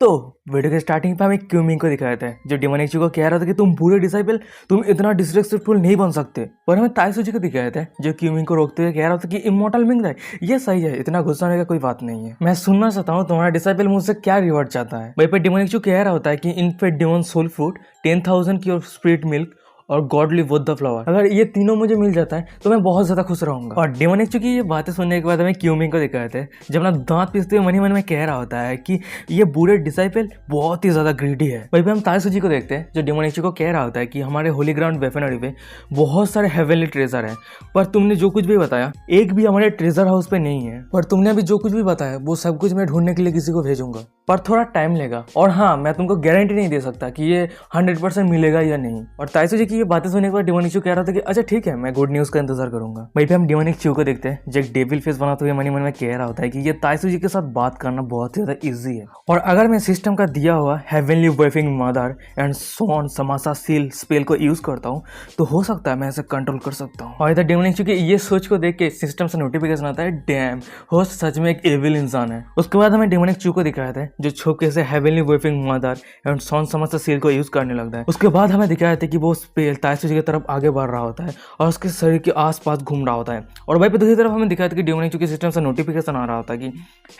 तो वीडियो के स्टार्टिंग पे हमें क्यूमिंग को दिखाया था जो डेमोनिक को कह रहा था कि तुम बुरे डिसाइपल, तुम इतना डिसरेस्पेक्टफुल नहीं बन सकते। पर हमें ताइसुजी को दिखाया था जो क्यूमिंग को रोकते हुए कह रहा था कि इमॉर्टल मिंग है, ये सही है, इतना गुस्सा होने का कोई बात नहीं है। मैं सुनना चाहता हूँ तुम्हारा डिसाइपल मुझसे क्या रिवॉर्ड चाहता है। वहीं पर डेमोनिक कह रहा होता है कि इनफेक्ट डेमन सोल फ्रूट 10,000 की और स्प्रिट मिल्क और गॉडली वुड द फ्लावर, अगर ये तीनों मुझे मिल जाता है तो मैं बहुत ज्यादा खुश रहूंगा। और डेमोनिक की ये बातें सुनने के बाद हमें क्यूमिंग को दिखाए थे जब अपना दांत पीसते हुए मन में कह रहा होता है कि ये बुरे डिसाइपल बहुत ही ज्यादा ग्रीडी है। वहीं पे हम ताइसुजी को देखते हैं जो डेमोनिक को कह रहा होता है कि हमारे होली ग्राउंड वेफनरी पे बहुत सारे हेवनली ट्रेजर है, पर तुमने जो कुछ भी बताया एक भी हमारे ट्रेजर हाउस पे नहीं है। पर तुमने अभी जो कुछ भी बताया वो सब कुछ मैं ढूंढने के लिए किसी को भेजूंगा, पर थोड़ा टाइम लेगा। और हाँ, मैं तुमको गारंटी नहीं दे सकता कि ये 100% मिलेगा या नहीं। और ताइसुजी की ये बातें सुनने के बाद डेमोनिक कह रहा था कि अच्छा ठीक है, मैं गुड न्यूज का इंतजार करूंगा। वहीं पे हम डेमोनिक को देखते हैं जो एक डेविल फेस बनाते हुए मन में कह रहा होता है कि ये ताइसुजी के साथ बात करना बहुत ही ज्यादा इजी है, और अगर मैं सिस्टम का दिया हुआ heavenly waving mother and son समासा सील स्पेल को यूज करता हूँ तो हो सकता है मैं इसे कंट्रोल कर सकता हूँ। और इधर डेमोनिक की ये सोच को देख के सिस्टम से नोटिफिकेशन आता है, डैम होस्ट सच में एक एविल इंसान है। उसके बाद हमें डेमोनिक को दिखाया था जो छुपके से heavenly waving mother and son समासा सील को यूज करने लगता है। उसके बाद हमें दिखाया था कि वो स्पेल ताइसुजी की तरफ आगे बढ़ रहा होता है और उसके शरीर के आसपास घूम रहा होता है। और वहीं पे दूसरी तरफ हमें दिखाया था कि डेमोनिक के सिस्टम से नोटिफिकेशन आ रहा होता है कि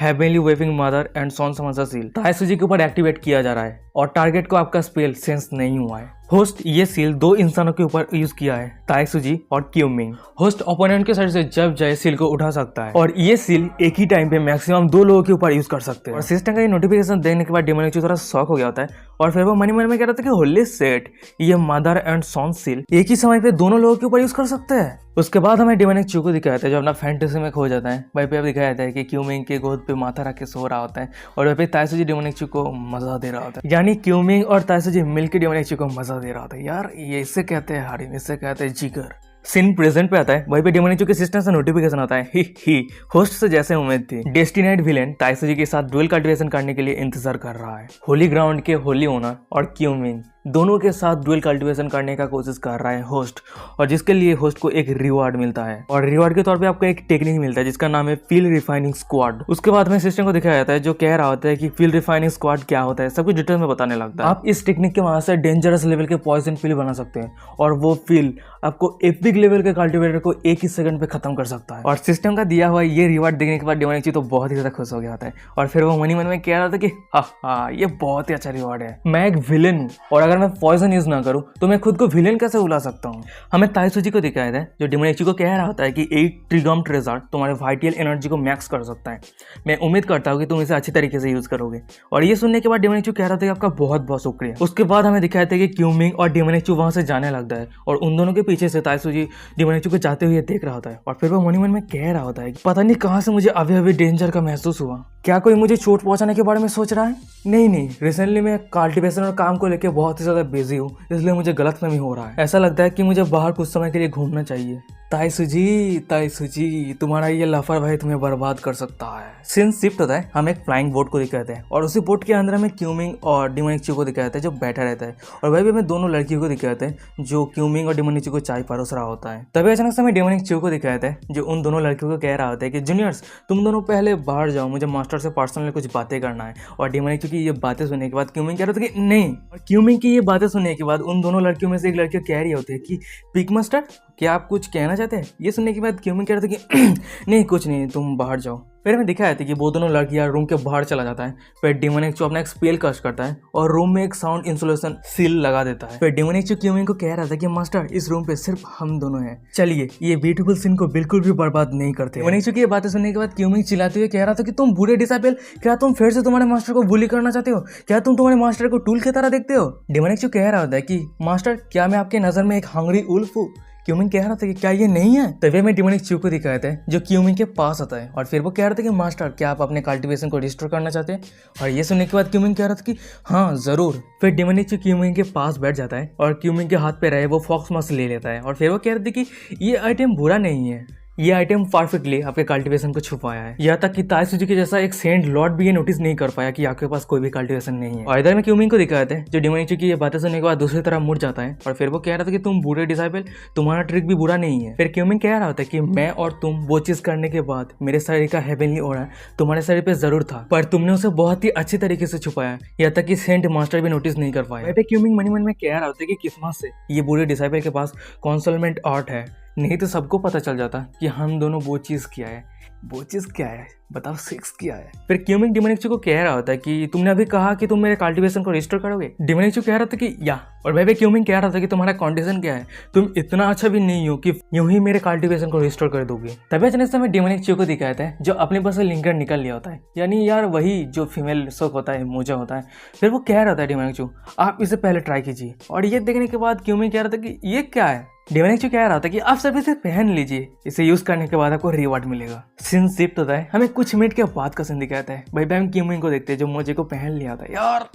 heavenly waving mother and son समासा सील ताइसुजी के ऊपर एक्टिवेट किया जा रहा है और टारगेट को आपका स्पेल सेंस नहीं हुआ है। होस्ट ये सील दो इंसानों के ऊपर यूज किया है, ताइसुजी और क्यूमिंग। होस्ट ओपोनेंट के साइड से जब चाहे सील को उठा सकता है और ये सील एक ही टाइम पे मैक्सिमम 2 लोगों के ऊपर यूज कर सकते हैं। और सिस्टम का ये नोटिफिकेशन देखने के बाद डेमोनिक थोड़ा शॉक हो गया होता है और फिर वो मन में कह रहा था कि होली सेट, ये मदर एंड सॉन सील एक ही समय पे दोनों लोगों के ऊपर यूज कर सकते हैं। उसके बाद हमें डेमोनिक को दिखाया था जो अपना फैंटेसी में खो जाता है। वहीं पे अब दिखाया जाता है कि क्यूमिंग के गोद पे माथा रख के सो रहा होता है और वहीं पे ताइसुजी डेमोनिक को मजा दे रहा होता है, यानी क्यूमिंग और ताइसुजी मिलकर डेमोनिक को मजा दे रहा होता है। यार ये इससे कहते हैं हारिम, इससे कहते हैं जिगर। सीन प्रेजेंट पे आता है, वहीं पे डेमोनिक के सिस्टम से नोटिफिकेशन आता है, ही होस्ट से जैसे उम्मीद थी, डेस्टिनेट विलेन ताइसुजी के साथ डुअल कल्टीवेशन करने के लिए इंतजार कर रहा है। होली ग्राउंड के होली ओनर और क्यूमिंग दोनों के साथ डुअल कल्टीवेशन करने का कोशिश कर रहा है होस्ट, और जिसके लिए होस्ट को एक रिवार्ड मिलता है और रिवार्ड के तौर पे आपको एक टेक्निक मिलता है जिसका नाम है फील्ड रिफाइनिंग स्क्वाड। उसके बाद हमें सिस्टम को दिखाया जाता है जो कह रहा होता है कि फील्ड रिफाइनिंग स्क्वाड क्या होता है, सब कुछ डिटेल में बताने लगता है। आप इस टेक्निक के वहां से डेंजरस लेवल के पॉइजन फील बना सकते हैं और वो फील आपको एपिक लेवल के कल्टीवेटर को एक ही सेकंड पे खत्म कर सकता है। और सिस्टम का दिया हुआ ये रिवार्ड देखने के बाद डेमोनिक तो बहुत ही ज्यादा खुश हो गया होता है और फिर वो मन में कह रहा था कि हाँ ये बहुत ही अच्छा रिवार्ड है, मैं एक विलेन हूँ और अगर मैं पॉइजन यूज ना करूं तो मैं खुद को विलेन कैसे बुला सकता हूं। हमें ताइसुजी को दिखाया था जो डेमोनिक को कह रहा होता है कि 8 ट्रिगम ट्रेजर तुम्हारे वाइटल एनर्जी को मैक्स कर सकता है, मैं उम्मीद करता हूं कि तुम इसे अच्छी तरीके से यूज करोगे। और ये सुनने के बाद डेमोनिक कह रहा था कि आपका बहुत बहुत शुक्रिया। उसके बाद हमें दिखाया था कि क्यूमिंग और डेमोनिक वहां से जाने लगता है और उन दोनों के पीछे से ताइसुजी डेमोनिक को जाते हुए देख रहा होता है और फिर वो मन में कह रहा होता है कि पता नहीं कहां से मुझे अभी डेंजर का महसूस हुआ, क्या कोई मुझे चोट पहुंचाने के बारे में सोच रहा है? नहीं, रिसेंटली मैं कल्टीवेशन और काम को लेकर बहुत ही ज्यादा बिजी हूँ, इसलिए मुझे गलतफहमी हो रहा है। ऐसा लगता है कि मुझे बाहर कुछ समय के लिए घूमना चाहिए। ताइसुजी तुम्हारा ये लापरवाही तुम्हें बर्बाद कर सकता है। सीन शिफ्ट होता है, हम एक फ्लाइंग बोट को दिखाते हैं और उसी बोट के अंदर हमें क्यूमिंग और डेमोनिक को दिखाते हैं जो बैठा रहता है और वही भी हमें दोनों लड़कियों को दिखाते हैं जो क्यूमिंग और डेमोनिक को चाय परोस रहा होता है। तभी अचानक से हमें डेमोनिक को दिखाते हैं जो उन दोनों लड़कियों को कह रहा होता है कि जूनियर्स तुम दोनों पहले बाहर जाओ, मुझे मास्टर से पर्सनली कुछ बातें करना है। और डेमोनिक की ये बातें सुनने के बाद क्यूमिंग कह रहा था कि नहीं, और क्यूमिंग की ये बातें सुनने के बाद उन दोनों लड़कियों में से एक लड़की कह रही होती है कि पिक मास्टर क्या आप कुछ कहना चाहते हैं? ये सुनने के बाद क्यूमिंग कह रहा था कि नहीं कुछ नहीं, तुम बाहर जाओ। फिर हमें दिखाया था कि वो दोनों लड़कियां रूम के बाहर चला जाता है। फिर डेमोनिक अपना एक स्पेल कास्ट करता है और रूम में एक साउंड इंसुलेशन सील लगा देता है। फिर डेमोनिक क्यूमिंग को कह रहा था कि मास्टर इस रूम पे सिर्फ हम दोनों हैं, चलिए ये ब्यूटीफुल सीन को बिल्कुल भी बर्बाद नहीं करते। डेमोनिक की ये बातें सुनने के बाद क्यूमिंग चिल्लाते हुए कह रहा था कि तुम बुरे डिसाइपल, क्या तुम फिर से तुम्हारे मास्टर को बुली करना चाहते हो? क्या तुम तुम्हारे मास्टर को टूल की तरह देखते हो? डेमोनिक कह रहा होता है कि मास्टर क्या मैं आपके नजर में एक हंग्री उल्फ हूँ? क्यूमिंग कह रहा था कि क्या ये नहीं है? तभी में डेमोनिक को दिखाया था जो क्यूमिंग के पास आता है और फिर वो कह रहा था कि मास्टर क्या आप अपने कल्टीवेशन को रिस्टोर करना चाहते हैं? और ये सुनने के बाद क्यूमिंग कह रहा था कि हाँ जरूर। फिर डेमोनिक क्यूमिंग के पास बैठ जाता है और क्यूमिंग के हाथ पे रहे वो फॉक्स मस्क ले लेता है और फिर वो कह रहा था कि ये आइटम बुरा नहीं है, ये आइटम परफेक्टली आपके कल्टीवेशन को छुपाया है। यहाँ तक कि ताई सुजुकी जैसा एक सेंट लॉर्ड भी ये नोटिस नहीं कर पाया कि आपके पास कोई भी कल्टीवेशन नहीं है। और इधर में क्यूमिंग को दिखाते हैं जो डेमोनिक की ये बातें सुनने के बाद दूसरी तरफ मुड़ जाता है और फिर वो कह रहा था कि तुम बुरे डिसाइपल, तुम्हारा ट्रिक भी बुरा नहीं है। फिर क्यूमिंग कह रहा होता है कि मैं और तुम वो चीज करने के बाद मेरे शरीर का हेवनली ऑरा तुम्हारे शरीर पे जरूर था, पर तुमने उसे बहुत ही अच्छी तरीके से छुपाया, यहाँ तक कि सेंट मास्टर भी नोटिस नहीं कर पाया। क्यूमिंग मन में कह रहा होता है कि किस्मत से ये बुरे डिसाइपल के पास कॉन्सोलमेंट आर्ट है, नहीं तो सबको पता चल जाता कि हम दोनों वो चीज़ किया है। वो चीज़ क्या है बताओ? सेक्स किया है। फिर क्यूमिंग डिमोनिक को कह रहा होता है कि तुमने अभी कहा कि तुम मेरे कल्टीवेशन को रिस्टोर करोगे। डिमोनिक कह रहा था कि या, और भाई क्यूमिंग कह रहा था कि तुम्हारा कंडीशन क्या है, तुम इतना अच्छा भी नहीं हो कि यूं ही मेरे कल्टीवेशन को रिस्टोर कर दोगे। तभी अचानक से हमें डिमोनिक को दिखाता है जो अपने पास से लिंकर निकल लिया होता है, यानी यार वही जो फीमेल शोक होता है, मोजा होता है। फिर वो कह रहा था डिमोनिक आप इसे पहले ट्राई कीजिए, और ये देखने के बाद क्यूमिंग कह रहा था कि ये क्या है। डेमोनिक कह रहा था कि आप सब इसे पहन लीजिए, इसे यूज करने के बाद आपको रिवॉर्ड मिलेगा। सीन शिफ्ट होता है, हमें कुछ मिनट के बाद का सीन दिखाता है। भाई हम क्यूमिंग को देखते हैं जो मोजे को पहन लिया था। यार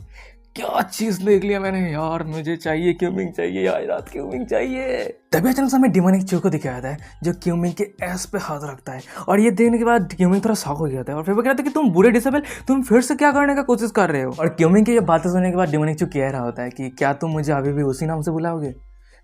क्या चीज देख लिया मैंने यार, मुझे चाहिए क्यूमिंग चाहिए यार, रात क्यूमिंग चाहिए। तभी अचानक से हमें डेमोनिक को दिखाया था जो क्यूमिंग के एस पे हाथ रखता है, और ये देखने के बाद क्यूमिंग थोड़ा शॉक हो गया था और फिर वो कहता है कि तुम बुरे डिसेबल, तुम फिर से क्या करने का कोशिश कर रहे हो। और क्यूमिंग की ये बातें सुनने के बाद डेमोनिक कह रहा होता है कि क्या तुम मुझे अभी भी उसी नाम से बुलाओगे।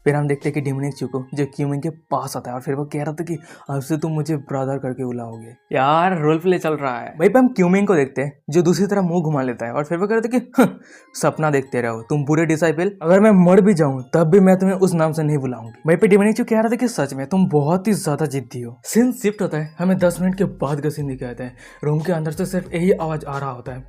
फिर हम देखते हैं कि डेमोनिक को जो क्यूमिंग के पास आता है और फिर वो कह रहा था कि अब से तुम मुझे ब्रदर करके बुलाओगे। यार रोल प्ले चल रहा है। वहीं पे हम क्यूमिंग को देखते हैं जो दूसरी तरफ मुंह घुमा लेता है और फिर वो कह रहा था कि सपना देखते रहो तुम बुरे डिसाइपल, अगर मैं मर भी जाऊं तब भी मैं तुम्हें उस नाम से नहीं बुलाऊंगी। वहीं पे डेमोनिक कह रहा था कि सच में तुम बहुत ही ज्यादा जिद्दी हो। सीन शिफ्ट होता है, हमें 10 मिनट के बाद का सीन दिखाता है। रूम के अंदर से सिर्फ यही आवाज आ रहा होता है।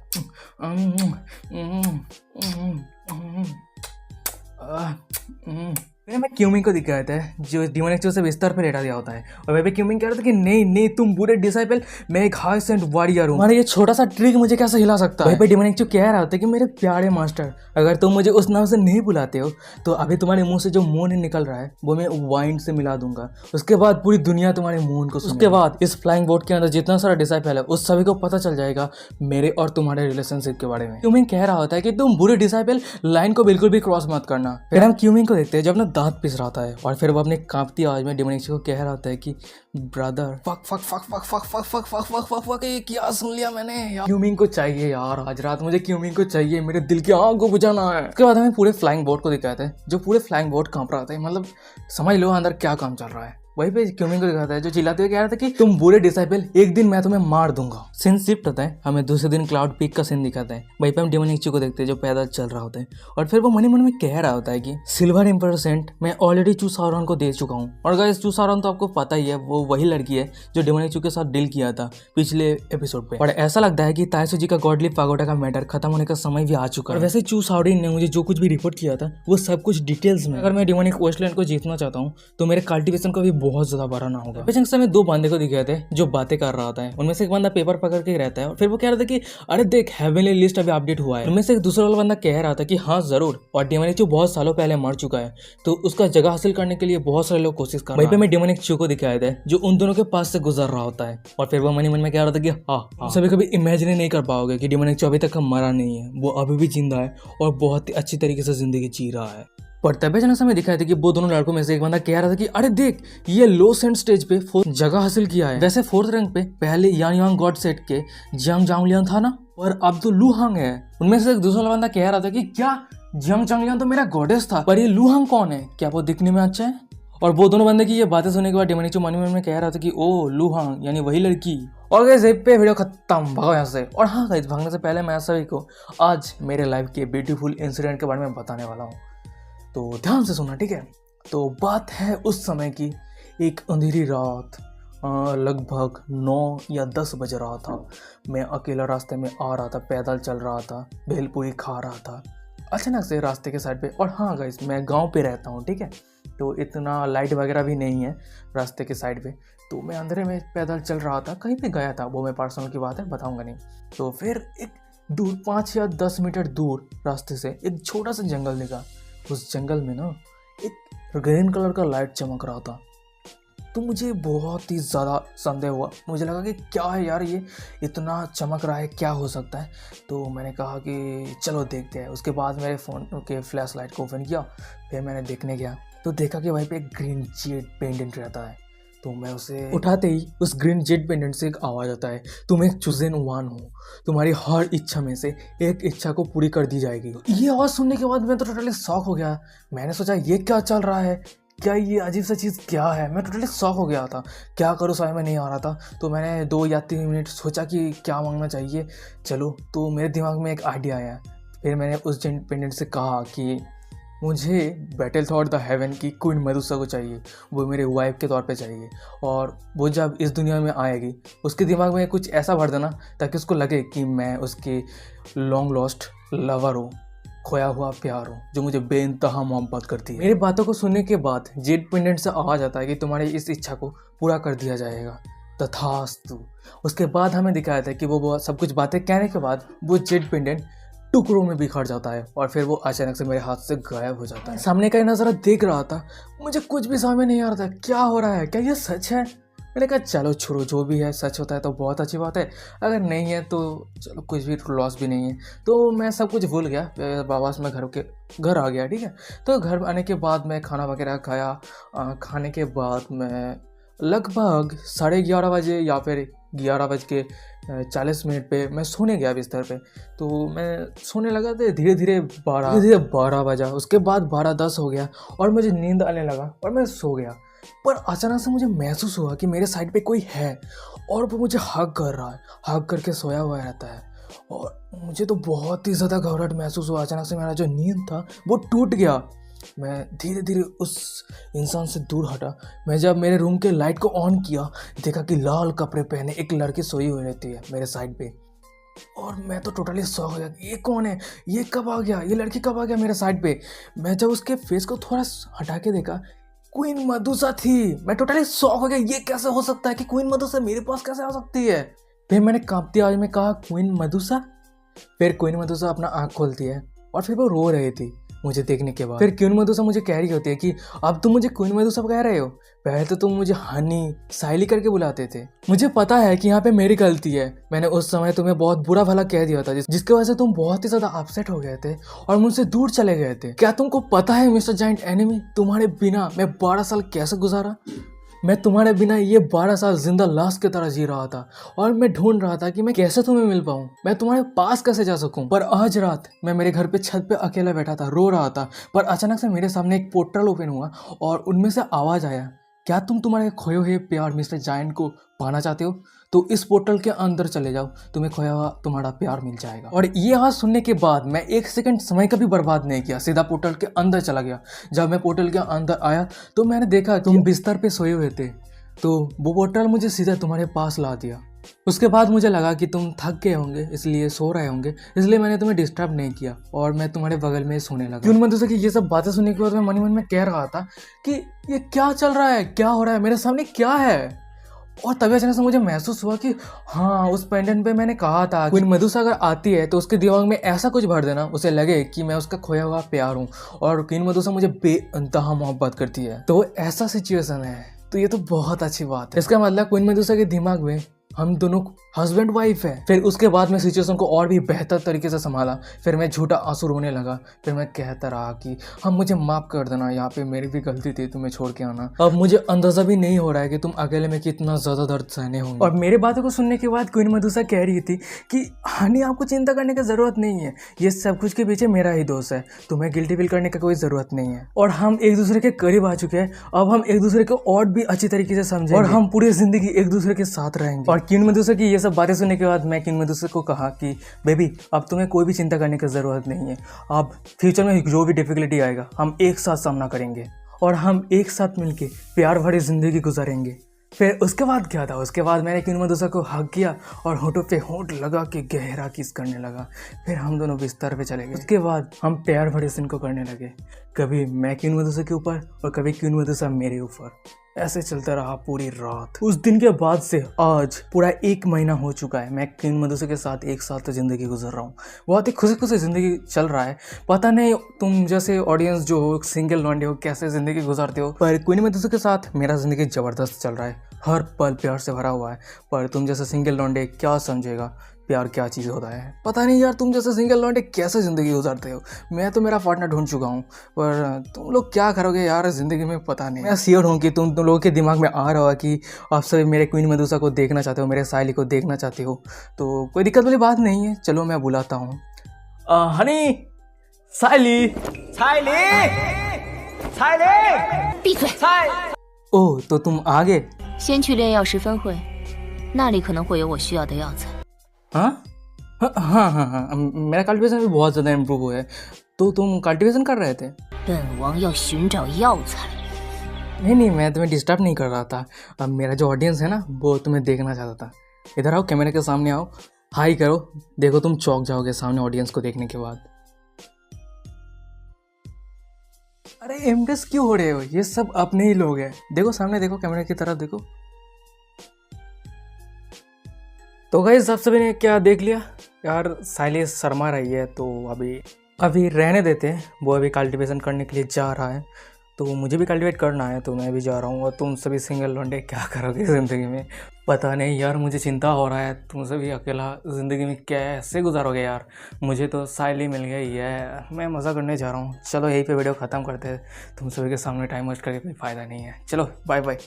मैं क्यूमिंग को दिखाता है जो डेमोनिक से बिस्तर पर लेटा दिया होता है और वह क्यूमिंग कह रहा था कि नहीं नहीं तुम बुरे डिसाइपल, मैं एक हाई सेंट वॉरियर हूँ, हमारा ये छोटा सा ट्रिक मुझे कैसे हिला सकता है। वहीं पे डेमोनिक कह रहा होता है कि मेरे प्यारे मास्टर, अगर तुम मुझे उस नाम से नहीं बुलाते हो तो अभी तुम्हारे मुंह से जो मोन निकल रहा है वो मैं वाइन से मिला दूंगा, उसके बाद पूरी दुनिया तुम्हारे मोन को, उसके बाद इस फ्लाइंग बोट के अंदर जितना सारा डिसाइपल है उस सभी को पता चल जाएगा मेरे और तुम्हारे रिलेशनशिप के बारे में। क्यूमिंग कह रहा होता है कि तुम बुरे डिसाइपल लाइन को बिल्कुल भी क्रॉस मत करना। फिर हम क्यूमिंग को देखते हैं जब अपना दांत पिस रहा है और फिर वो अपने कांपती आवाज में डेमोनिक को कह रहा होता है कि brother fuck fuck fuck fuck fuck fuck fuck fuck fuck fuck fuck ये क्या सुन लिया मैंने यार, क्यूमिंग को चाहिए यार, आज रात मुझे क्यूमिंग को चाहिए, मेरे दिल की आग को बुझाना है। उसके बाद हमें पूरे फ्लाइंग बोट को दिखाते हैं जो पूरे फ्लाइंग बोट कांप रहा था, मतलब समझ लो अंदर क्या काम चल रहा है। वहीं पे क्यूमिंग को दिखाता है जो चिल्लाते हुए कह रहा था कि तुम बुरे डिसाइपल, एक दिन मैं तुम्हें मार दूंगा। सीन शिफ्ट होता है, हमें दूसरे दिन क्लाउड पीक का सीन दिखाता है। वहीं पे हम डेमोनिक को देखते हैं जो पैदल चल रहा होता है और फिर वो मन में कह रहा होता है कि सिल्वर एम्पर सेंट मैं ऑलरेडी चू सारोन को दे चुका हूँ। और गाइस चू सारोन तो आपको पता ही है, वो वही लड़की है जो डेमोनिक के साथ डील किया था पिछले एपिसोड पे। और ऐसा लगता है कि ताइसुजी का गॉडली पागोडा का मैटर खत्म होने का समय भी आ चुका है। वैसे चू सारोन ने मुझे जो कुछ भी रिपोर्ट किया था वो सब कुछ डिटेल्स में, अगर मैं डेमोनिक वेस्टलैंड को जीतना चाहता हूँ तो मेरे कल्टीवेशन को भी बहुत ज्यादा बढ़ाना होगा। में 2 बंदे को दिखे थे जो बातें कर रहा था, उनमें से एक बंदा पेपर पकड़ के रहता है और फिर वो कह रहा था कि अरे देख हेवनली लिस्ट अभी अपडेट हुआ है। उनमें से एक दूसरा वाला बंदा कह रहा था कि हाँ जरूर, और डेमोनिक बहुत सालों पहले मर चुका है तो उसका जगह हासिल करने के लिए बहुत सारे लोग कोशिश कर रहे हैं। वहीं पे मैं डेमोनिक को दिखाया था जो उन दोनों के पास से गुजर रहा होता है और फिर वो मन में कह रहा था कि हाँ सभी कभी इमेजिन नहीं कर पाओगे कि डेमोनिक अभी तक मरा नहीं है, वो अभी भी जिंदा है और बहुत ही अच्छी तरीके से जिंदगी जी रहा है। पर तभी अचानक हमें दिखाया था कि वो दोनों लड़कों में से एक बंदा कह रहा था कि अरे देख ये लो सेंट स्टेज पे 4th जगह हासिल किया है। वैसे 4th रैंक पे पहले यान गॉड सेट के जियांग जांगलियान था ना, पर अब तो लू हांग है। उनमें से एक दूसरा बंदा कह रहा था कि क्या जियांग जांगलियान तो मेरा गॉडेस था, पर ये लू हांग कौन है, क्या वो दिखने में अच्छा है। और वो दोनों बंदे की ये बातें सुनने के बाद डेमोनिक मन में कह रहा था कि ओ लू हांग यानी वही लड़की। और गाइस पे वीडियो खत्म, भागो यहाँ से। और हाँ गाइस भागने से पहले मैं सभी को आज मेरे लाइफ के ब्यूटीफुल इंसिडेंट के बारे में बताने वाला हूँ, तो ध्यान से सुनना ठीक है। तो बात है उस समय की, एक अंधेरी रात, लगभग 9 या 10 बज रहा था। मैं अकेला रास्ते में आ रहा था, पैदल चल रहा था, भेलपूरी खा रहा था। अचानक से रास्ते के साइड पे, और हाँ गाइस मैं गांव पे रहता हूँ ठीक है, तो इतना लाइट वगैरह भी नहीं है रास्ते के साइड पे, तो मैं अंधेरे में पैदल चल रहा था, कहीं पे गया था वो मैं पर्सनल की बात है बताऊँगा नहीं। तो फिर एक दूर 5 या 10 मीटर दूर रास्ते से एक छोटा सा जंगल दिखा। उस जंगल में ना एक ग्रीन कलर का लाइट चमक रहा था, तो मुझे बहुत ही ज़्यादा संदेह हुआ। मुझे लगा कि क्या है यार ये इतना चमक रहा है, क्या हो सकता है। तो मैंने कहा कि चलो देखते हैं। उसके बाद मेरे फ़ोन के फ्लैश लाइट को ओपन किया, फिर मैंने देखने गया तो देखा कि वहीं पे एक ग्रीन जेड पेंडेंट रहता है। तो तो मैं उसे उठाते ही उस ग्रीन जेड पेंडेंट से एक आवाज़ आता है, तुम एक चुजन वन हो, तुम्हारी हर इच्छा में से एक इच्छा को पूरी कर दी जाएगी। ये आवाज़ सुनने के बाद मैं तो टोटली शॉक हो गया। मैंने सोचा ये क्या चल रहा है, क्या ये अजीब सा चीज़ क्या है। मैं टोटली शॉक हो गया था, क्या करूँ समझ में नहीं आ रहा था। तो मैंने 2 या 3 मिनट सोचा कि क्या मांगना चाहिए। चलो, तो मेरे दिमाग में एक आइडिया आया। फिर मैंने उस जेड पेंडेंट से कहा कि मुझे बैटल थॉट द हेवन की क्वीन मेडुसा को चाहिए, वो मेरे वाइफ के तौर पे चाहिए, और वो जब इस दुनिया में आएगी उसके दिमाग में कुछ ऐसा भर देना ताकि उसको लगे कि मैं उसके लॉन्ग लॉस्ट लवर हूँ, खोया हुआ प्यार हूँ, जो मुझे बेइंतहा मोहब्बत करती है। मेरी बातों को सुनने के बाद जेड पेंडेंट से आवाज़ आता है कि तुम्हारी इस इच्छा को पूरा कर दिया जाएगा, तथास्तु। उसके बाद हमें दिखाया था कि वो सब कुछ बातें कहने के बाद वो जेड पेंडेंट टुकड़ों में बिखर जाता है और फिर वो अचानक से मेरे हाथ से गायब हो जाता है। सामने का नज़ारा देख रहा था, मुझे कुछ भी समझ में नहीं आ रहा था क्या हो रहा है, क्या ये सच है। मैंने कहा चलो छोड़ो, जो भी है सच होता है तो बहुत अच्छी बात है, अगर नहीं है तो चलो कुछ भी लॉस भी नहीं है। तो मैं सब कुछ भूल गया, वापस मैं घर आ गया। ठीक है, तो घर आने के बाद मैं खाना वगैरह खाया। खाने के बाद मैं लगभग 11:30 बजे या फिर 11:40 पे मैं सोने गया बिस्तर पे। तो मैं सोने लगा तो धीरे धीरे 12 बजा। उसके बाद 12:10 हो गया और मुझे नींद आने लगा और मैं सो गया। पर अचानक से मुझे महसूस हुआ कि मेरे साइड पे कोई है और वो मुझे हग कर रहा है, हग करके सोया हुआ रहता है। और मुझे तो बहुत ही ज़्यादा घबराहट महसूस हुआ। अचानक से मेरा जो नींद था वो टूट गया। मैं धीरे धीरे उस इंसान से दूर हटा। मैं जब मेरे रूम के लाइट को ऑन किया, देखा कि लाल कपड़े पहने एक लड़की सोई हुई रहती है मेरे साइड पे। और मैं तो टोटली शॉक हो गया, ये कौन है, ये कब आ गया, ये लड़की कब आ गया मेरे साइड पे। मैं जब उसके फेस को थोड़ा हटा के देखा, क्वीन मेडुसा थी। मैं टोटली शॉक हो गया, ये कैसे हो सकता है कि क्वीन मेडुसा मेरे पास कैसे आ सकती है। फिर मैंने कांपती आवाज में कहा, क्वीन मेडुसा। फिर क्वीन मेडुसा अपना आँख खोलती है और फिर वो रो रही थी मुझे देखने के बाद। फिर क्वीन मेडुसा मुझे कह रही होती है कि अब तुम मुझे क्वीन मेडुसा कह रहे हो, पहले तो तुम मुझे हनी साइली करके बुलाते थे। मुझे पता है कि यहाँ पे मेरी गलती है, मैंने उस समय तुम्हें बहुत बुरा भला कह दिया था जिसकी वजह से तुम बहुत ही ज्यादा अपसेट हो गए थे और मुझसे दूर चले गए थे। क्या तुमको पता है मिस्टर जायंट एनिमी, तुम्हारे बिना मैं 12 साल कैसे गुजारा। मैं तुम्हारे बिना ये 12 साल जिंदा लाश की तरह जी रहा था और मैं ढूंढ रहा था कि मैं कैसे तुम्हें मिल पाऊँ, मैं तुम्हारे पास कैसे जा सकूं। पर आज रात मैं मेरे घर पे छत पे अकेला बैठा था, रो रहा था। पर अचानक से मेरे सामने एक पोर्टल ओपन हुआ और उनमें से आवाज आया, क्या तुम तुम्हारे खोए हुए प्यार मिस्टर जायंट को पाना चाहते हो तो इस पोर्टल के अंदर चले जाओ, तुम्हें खोया हुआ तुम्हारा प्यार मिल जाएगा। और ये आवाज सुनने के बाद मैं 1 सेकंड समय का भी बर्बाद नहीं किया, सीधा पोर्टल के अंदर चला गया। जब मैं पोर्टल के अंदर आया तो मैंने देखा तुम बिस्तर पे सोए हुए थे, तो वो पोर्टल मुझे सीधा तुम्हारे पास ला दिया। उसके बाद मुझे लगा कि तुम थक गए होंगे, इसलिए सो रहे होंगे, इसलिए मैंने तुम्हें डिस्टर्ब नहीं किया और मैं तुम्हारे बगल में सोने लगा। क्यों मतलब कि ये सब बातें सुनने के बाद मैं मन में कह रहा था कि ये क्या चल रहा है, क्या हो रहा है, मेरे सामने क्या है। और तभी अचानक से मुझे महसूस हुआ कि हाँ, उस पेंडेंट पे मैंने कहा था क्वीन मेडुसा अगर आती है तो उसके दिमाग में ऐसा कुछ भर देना उसे लगे कि मैं उसका खोया हुआ प्यार हूँ और क्वीन मेडुसा मुझे बेइंतहा मोहब्बत करती है। तो ऐसा सिचुएशन है, तो ये तो बहुत अच्छी बात है। इसका मतलब क्वीन मेडुसा के दिमाग में हम दोनों हस्बैंड वाइफ है। फिर उसके बाद मैं सिचुएशन को और भी बेहतर तरीके से संभाला। फिर मैं झूठा आंसू रोने लगा। फिर मैं कहता रहा कि हम मुझे माफ़ कर देना, यहाँ पे मेरी भी गलती थी तुम्हें छोड़ के आना। अब मुझे अंदाजा भी नहीं हो रहा है कि तुम अकेले में कितना ज़्यादा दर्द सहने होंगे। और मेरी बातों को सुनने के बाद क्वीन मेडुसा कह रही थी कि हनी, आपको चिंता करने की ज़रूरत नहीं है, ये सब कुछ के पीछे मेरा ही दोष है, तुम्हें गिल्टी फील करने की कोई ज़रूरत नहीं है। और हम एक दूसरे के करीब आ चुके हैं, अब हम एक दूसरे को और भी अच्छी तरीके से समझेंगे और हम पूरी ज़िंदगी एक दूसरे के साथ रहेंगे। और क्वीन मेडुसा की ये सब बातें सुनने के बाद मैं क्वीन मेडुसा को कहा कि बेबी, अब तुम्हें कोई भी चिंता करने की ज़रूरत नहीं है, अब फ्यूचर में जो भी डिफिकल्टी आएगा हम एक साथ सामना करेंगे और हम एक साथ मिलके प्यार भरी ज़िंदगी गुजारेंगे। फिर उसके बाद क्या था, उसके बाद मैंने क्वीन मेडुसा को हग किया और होठों पे होठ लगा के गहरा किस करने लगा। फिर हम दोनों बिस्तर पे चले गए। उसके बाद हम प्यार भरे सीन को करने लगे, कभी मैं क्वीन मेडुसा के ऊपर और कभी क्वीन मेडुसा मेरे ऊपर। ऐसे चलता रहा पूरी रात। उस दिन के बाद से आज पूरा 1 महीना हो चुका है मैं क्वीन मेडुसा के साथ एक साथ ज़िंदगी गुजर रहा हूँ। बहुत ही खुशी खुशी ज़िंदगी चल रहा है। पता नहीं तुम जैसे ऑडियंस जो हो, सिंगल लौंडे हो, कैसे ज़िंदगी गुजारते हो, पर क्वीन मेडुसा के साथ मेरा ज़िंदगी ज़बरदस्त चल रहा है, हर पल प्यार से भरा हुआ है। पर तुम जैसे सिंगल लौंडे क्या समझेगा, प्यार क्या चीज़ होता है। पता नहीं यार तुम जैसे सिंगल लौंडे कैसे ज़िंदगी गुजारते हो। मैं तो मेरा पार्टनर ढूंढ चुका हूँ, पर तुम लोग क्या करोगे यार ज़िंदगी में पता नहीं। मैं श्योर हूँ कि तुम लोगों के दिमाग में आ रहा होगा कि आप सभी मेरे क्वीन मेडुसा को देखना चाहते हो, मेरे साइली को देखना चाहते हो, तो कोई दिक्कत वाली बात नहीं है। चलो मैं बुलाता हूँ। हनी, साइली,闭嘴！ ओह तो तुम आ गए। 先去炼药师分会，那里可能会有我需要的药材。 हाँ हाँ हाँ हाँ मेरा कल्टिवेशन भी बहुत ज़्यादा इम्प्रूव हुआ है। तो तुम कल्टिवेशन कर रहे थे? 本王要寻找药材。 नहीं नहीं, मैं तुम्हें डिस्टर्ब नहीं कर रहा था। अब मेरा जो ऑडियंस है ना वो तुम्हें देखना चाहता था। इधर आओ, कैमरे के सामने आओ, हाई करो। देखो तुम चौंक जाओगे सामने ऑडियंस को देखने के बाद। अरे इम्प्रेस क्यों हो रहे हो, ये सब अपने ही लोग हैं। देखो सामने देखो, कैमरे की तरफ देखो। तो गाइस आप सभी ने क्या देख लिया यार, साइली शर्मा रही है तो अभी रहने देते हैं। वो अभी कल्टीवेशन करने के लिए जा रहा है, तो मुझे भी कल्टीवेट करना है, तो मैं भी जा रहा हूँ। और तुम सभी सिंगल लौंडे क्या करोगे ज़िंदगी में पता नहीं यार। मुझे चिंता हो रहा है, तुम सभी अकेला ज़िंदगी में कैसे गुजारोगे यार। मुझे तो साइली मिल गई है, मैं मज़ा करने जा रहा हूँ। चलो यहीं पे वीडियो ख़त्म करते हैं। तुम सभी के सामने टाइम वेस्ट करके कोई फ़ायदा नहीं है। चलो बाय बाय।